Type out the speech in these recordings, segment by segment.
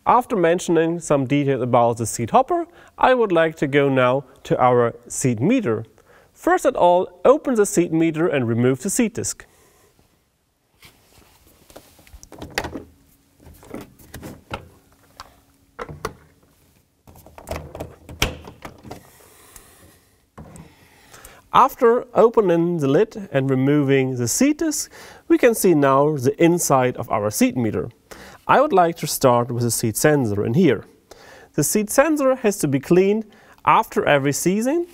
After mentioning some details about the seat hopper, I would like to go now to our seat meter. First of all, open the seat meter and remove the seat disc. After opening the lid and removing the seat disc, we can see now the inside of our seat meter. I would like to start with the seat sensor in here. The seat sensor has to be cleaned after every season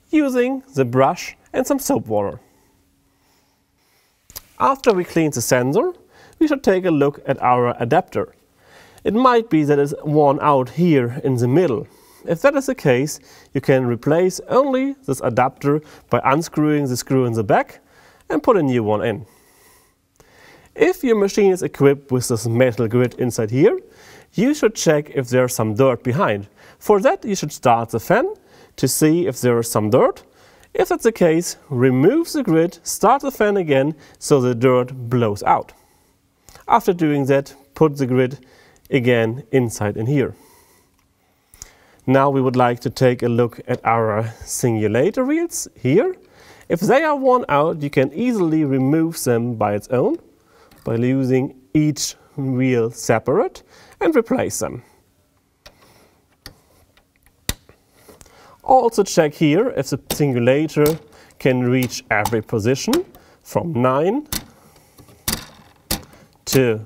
using the brush and some soap water. After we clean the sensor, we should take a look at our adapter. It might be that it's worn out here in the middle. If that is the case, you can replace only this adapter by unscrewing the screw in the back and put a new one in. If your machine is equipped with this metal grid inside here, you should check if there's some dirt behind. For that, you should start the fan to see if there is some dirt. If that's the case, remove the grid, start the fan again so the dirt blows out. After doing that, put the grid again inside in here. Now we would like to take a look at our singulator wheels here. If they are worn out, you can easily remove them by its own by using each wheel separate and replace them. Also check here if the singulator can reach every position from 9 to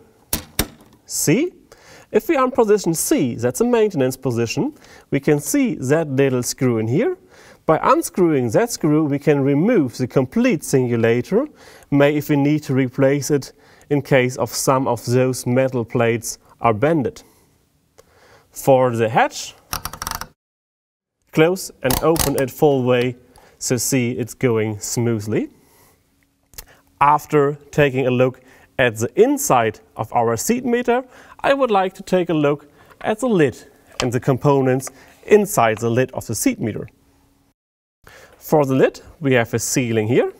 C. If we are in position C, that's a maintenance position, we can see that little screw in here. By unscrewing that screw, we can remove the complete singulator, if we need to replace it in case of some of those metal plates are bended. For the hatch, close and open it full way so see it's going smoothly. After taking a look at the inside of our seat meter, I would like to take a look at the lid and the components inside the lid of the seat meter. For the lid, we have a sealing here,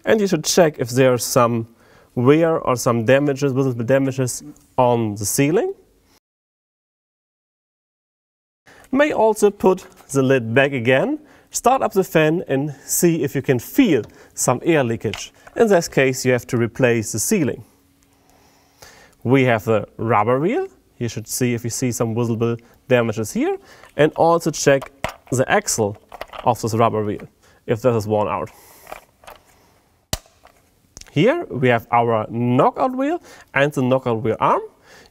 and you should check if there's some wear or some damages, visible damages on the sealing. May also put the lid back again, start up the fan and see if you can feel some air leakage. In this case, you have to replace the sealing. We have the rubber wheel. You should see if you see some visible damages here, and also check the axle of this rubber wheel if that is worn out. Here we have our knockout wheel and the knockout wheel arm.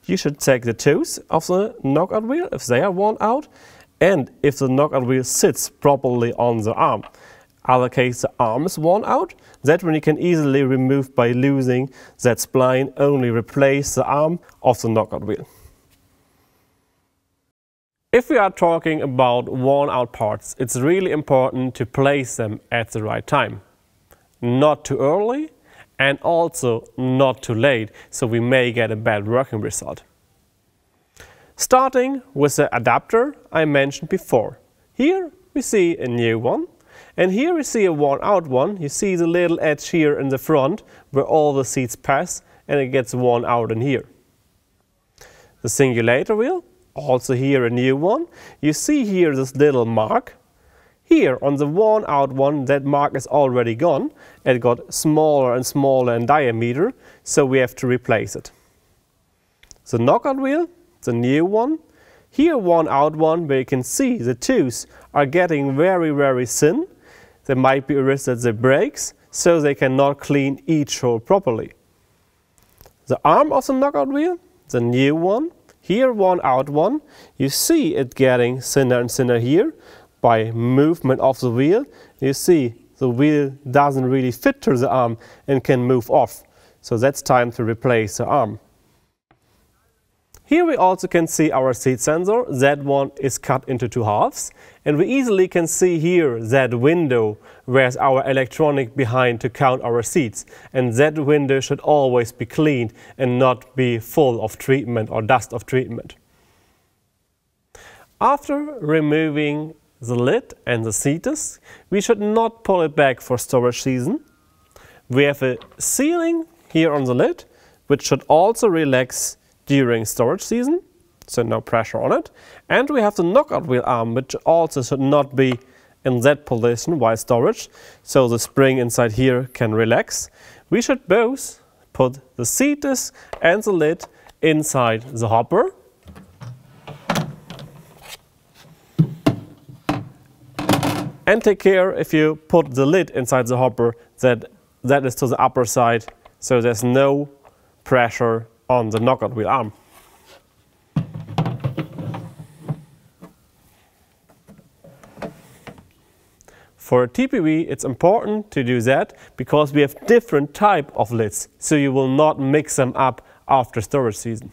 You should check the toes of the knockout wheel if they are worn out and if the knockout wheel sits properly on the arm. Other case the arm is worn out, that one you can easily remove by losing that spline, only replace the arm of the knockout wheel. If we are talking about worn out parts, it's really important to place them at the right time. Not too early and also not too late, so we may get a bad working result. Starting with the adapter I mentioned before. Here we see a new one. And here we see a worn out one. You see the little edge here in the front where all the seats pass and it gets worn out in here. The singulator wheel, also here a new one. You see here this little mark. Here on the worn out one, that mark is already gone. It got smaller and smaller in diameter, so we have to replace it. The knockout wheel, the new one. Here worn out one where you can see the tools are getting very, very thin. There might be a risk that they break, so they cannot clean each hole properly. The arm of the knockout wheel, the new one, here worn out one, you see it getting thinner and thinner here by movement of the wheel. You see the wheel doesn't really fit to the arm and can move off. So that's time to replace the arm. Here we also can see our seat sensor. That one is cut into two halves, and we easily can see here that window where's our electronic behind to count our seats, and that window should always be cleaned and not be full of treatment or dust of treatment. After removing the lid and the seat disc, we should not pull it back for storage season. We have a sealing here on the lid which should also relax during storage season. so no pressure on it. And we have the knockout wheel arm, which also should not be in that position while storage, so the spring inside here can relax. We should both put the seat disc and the lid inside the hopper. And take care, if you put the lid inside the hopper, that is to the upper side, so there's no pressure on the knockout wheel arm. For a TPV, it's important to do that because we have different type of lids, so you will not mix them up after storage season.